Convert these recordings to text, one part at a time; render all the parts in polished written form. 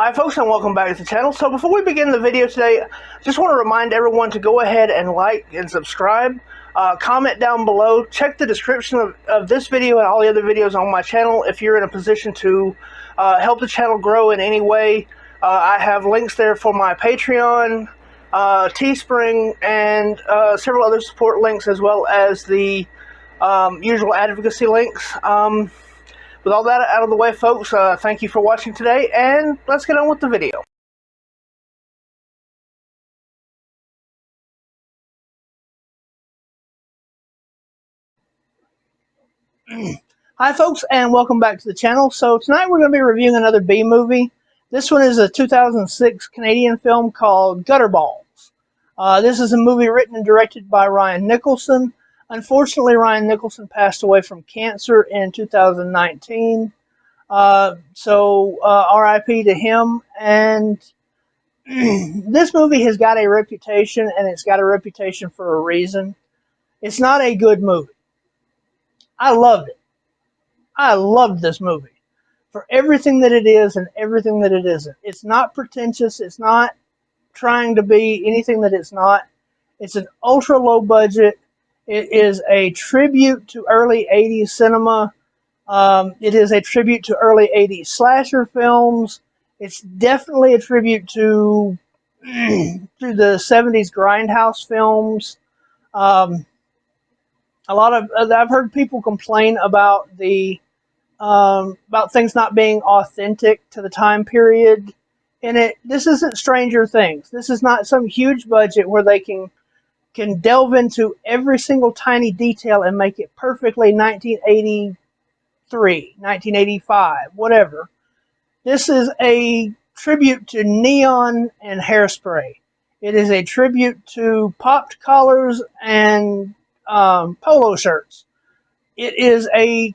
Hi folks, and welcome back to the channel. So before we begin the video today, I just want to remind everyone to go ahead and like and subscribe. Comment down below. Check the description of this video and all the other videos on my channel if you're in a position to help the channel grow in any way. I have links there for my Patreon, Teespring, and several other support links, as well as the usual advocacy links. With all that out of the way, folks, thank you for watching today, and let's get on with the video. Hi folks, and welcome back to the channel. So tonight we're going to be reviewing another B movie. This one is a 2006 Canadian film called Gutterballs. This is a movie written and directed by Ryan Nicholson. Unfortunately, Ryan Nicholson passed away from cancer in 2019. So RIP to him. And this movie has got a reputation, and it's got a reputation for a reason. It's not a good movie. I loved it. I loved this movie for everything that it is and everything that it isn't. It's not pretentious. It's not trying to be anything that it's not. It's an ultra low budget. It is a tribute to early 80s cinema. It is a tribute to early 80s slasher films. It's definitely a tribute to the 70s grindhouse films. A lot of I've heard people complain about about things not being authentic to the time period in it. This isn't Stranger Things. This is not some huge budget where they can delve into every single tiny detail and make it perfectly 1983, 1985, whatever. This is a tribute to neon and hairspray. It is a tribute to popped collars and polo shirts. It is a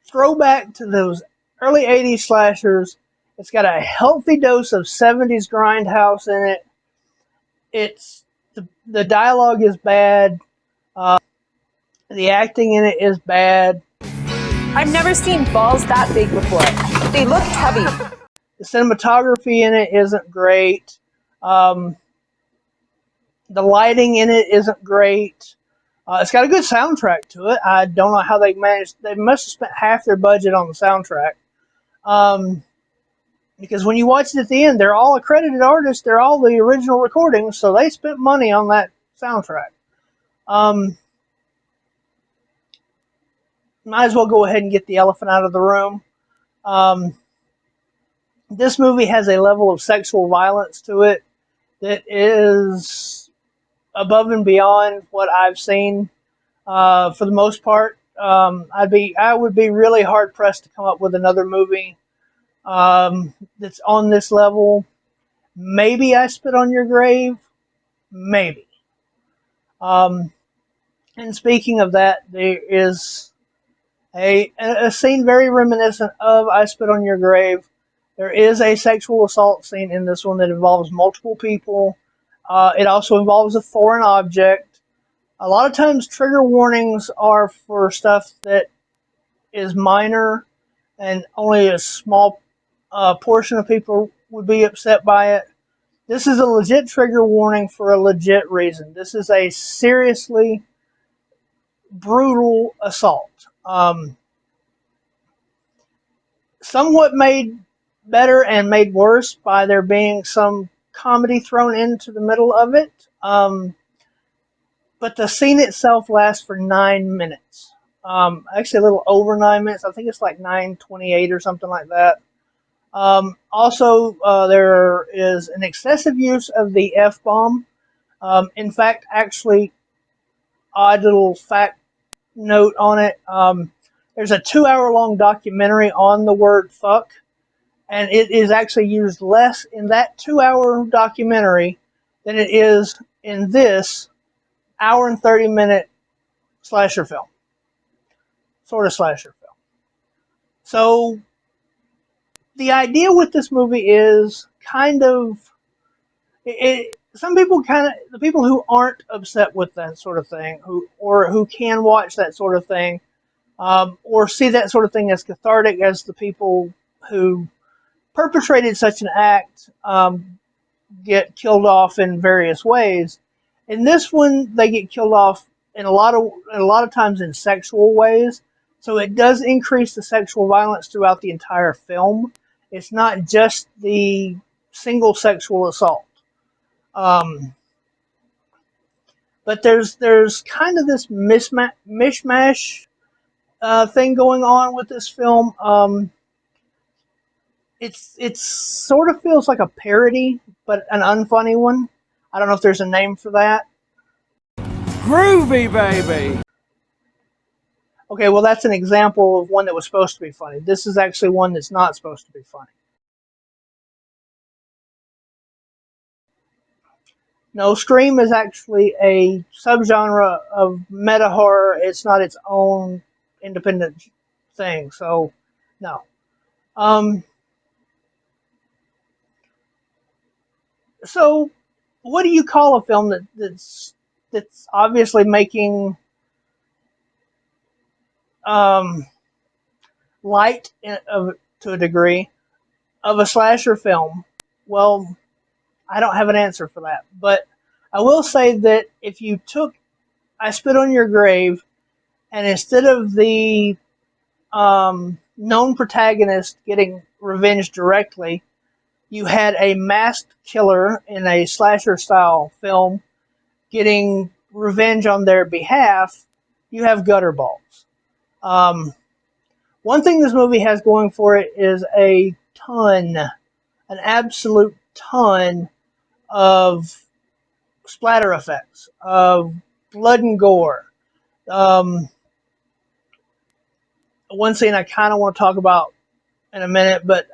throwback to those early 80s slashers. It's got a healthy dose of 70s grindhouse in it. The dialogue is bad. The acting in it is bad. I've never seen balls that big before. They look heavy. The cinematography in it isn't great. The lighting in it isn't great. It's got a good soundtrack to it. I don't know how they managed. They must have spent half their budget on the soundtrack. Because when you watch it at the end, they're all accredited artists. They're all the original recordings, so they spent money on that soundtrack. Might as well go ahead and get the elephant out of the room. This movie has a level of sexual violence to it that is above and beyond what I've seen. For the most part, I would be really hard pressed to come up with another movie that's on this level. Maybe I Spit on Your Grave, maybe. And speaking of that, there is a scene very reminiscent of I Spit on Your Grave. There is a sexual assault scene in this one that involves multiple people. It also involves a foreign object. A lot of times trigger warnings are for stuff that is minor and only a small portion of people would be upset by it. This is a legit trigger warning for a legit reason. This is a seriously brutal assault. Somewhat made better and made worse by there being some comedy thrown into the middle of it. But the scene itself lasts for 9 minutes. Actually a little over 9 minutes. I think it's like 9:28 or something like that. Also, there is an excessive use of the F-bomb. In fact, actually, odd little fact note on it. There's a 2-hour-long documentary on the word fuck, and it is actually used less in that 2-hour documentary than it is in this hour and 30-minute slasher film. Sort of slasher film. So the idea with this movie is kind of, some people the people who aren't upset with that sort of thing, who can watch that sort of thing, or see that sort of thing as cathartic as the people who perpetrated such an act get killed off in various ways. In this one, they get killed off in a lot of times in sexual ways. So it does increase the sexual violence throughout the entire film. It's not just the single sexual assault. Um, but there's kind of this mishmash thing going on with this film. It's sort of feels like a parody, but an unfunny one. I don't know if there's a name for that. Groovy, baby! Okay, well, that's an example of one that was supposed to be funny. This is actually one that's not supposed to be funny. No, Scream is actually a subgenre of meta horror. It's not its own independent thing, so no. Um, so, what do you call a film that's obviously making light to a degree of a slasher film? Well, I don't have an answer for that, but I will say that if you took I Spit on Your Grave, and instead of the known protagonist getting revenge directly, you had a masked killer in a slasher style film getting revenge on their behalf, you have Gutterballs. One thing this movie has going for it is an absolute ton of splatter effects, of blood and gore. One scene I kind of want to talk about in a minute, but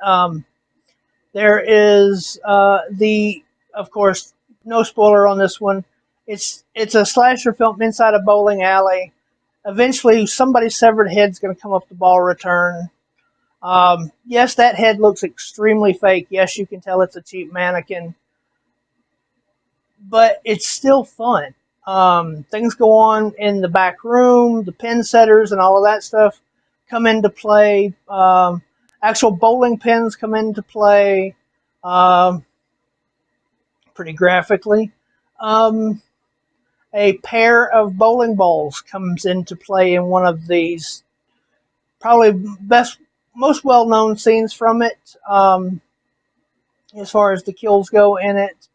there is of course, no spoiler on this one. It's a slasher film inside a bowling alley. Eventually, somebody's severed head's going to come up the ball return. Yes, that head looks extremely fake. Yes, you can tell it's a cheap mannequin, but it's still fun. Things go on in the back room, the pin setters and all of that stuff come into play. Actual bowling pins come into play pretty graphically. A pair of bowling balls comes into play in one of these probably most well-known scenes from it, as far as the kills go in it,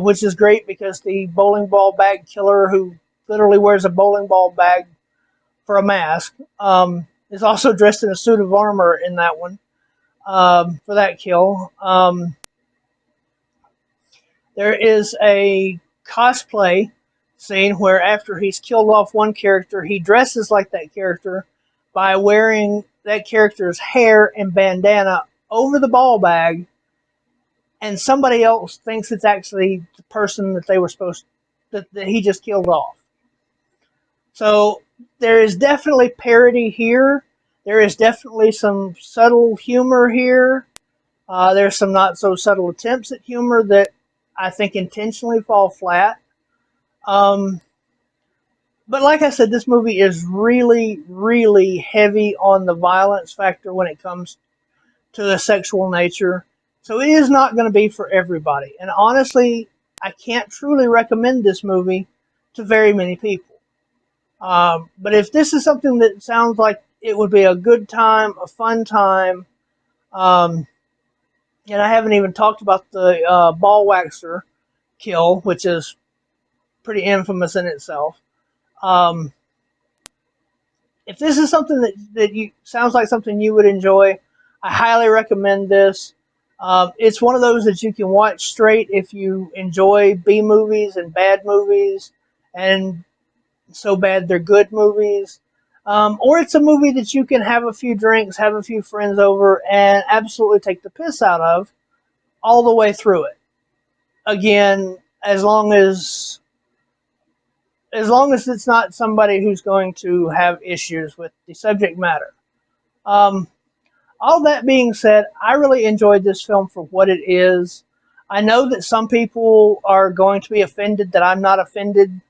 which is great because the bowling ball bag killer, who literally wears a bowling ball bag for a mask, is also dressed in a suit of armor in that one for that kill. There is a cosplay scene where after he's killed off one character, he dresses like that character by wearing that character's hair and bandana over the ball bag, and somebody else thinks it's actually the person that they were that he just killed off. So there is definitely parody here. There is definitely some subtle humor here. There's some not so subtle attempts at humor that I think intentionally fall flat. But like I said, this movie is really, really heavy on the violence factor when it comes to the sexual nature. So it is not going to be for everybody. And honestly, I can't truly recommend this movie to very many people. But if this is something that sounds like it would be a good time, a fun time, and I haven't even talked about the ball waxer kill, which is pretty infamous in itself. If this is something that you sounds like something you would enjoy, I highly recommend this. It's one of those that you can watch straight if you enjoy B movies and bad movies, and so bad they're good movies. Or it's a movie that you can have a few drinks, have a few friends over, and absolutely take the piss out of all the way through it. Again, as long as it's not somebody who's going to have issues with the subject matter. All that being said, I really enjoyed this film for what it is. I know that some people are going to be offended that I'm not offended,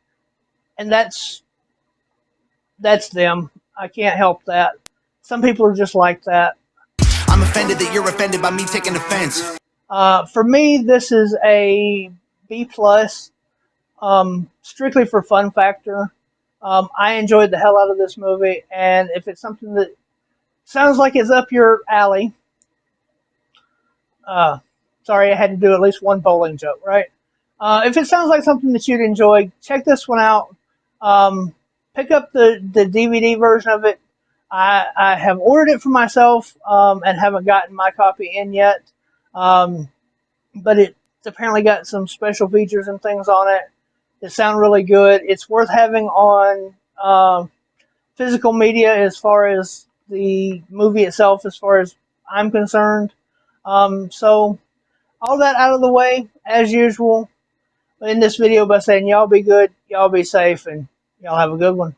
and that's them. I can't help that. Some people are just like that. I'm offended that you're offended by me taking offense. For me, this is a B plus, strictly for fun factor. I enjoyed the hell out of this movie, and if it's something that sounds like it's up your alley, sorry, I had to do at least one bowling joke, right? If it sounds like something that you'd enjoy, check this one out. Pick up the DVD version of it. I have ordered it for myself and haven't gotten my copy in yet. But it's apparently got some special features and things on it that sound really good. It's worth having on physical media as far as the movie itself, as far as I'm concerned. So all that out of the way, as usual, in this video by saying y'all be good, y'all be safe, and y'all have a good one.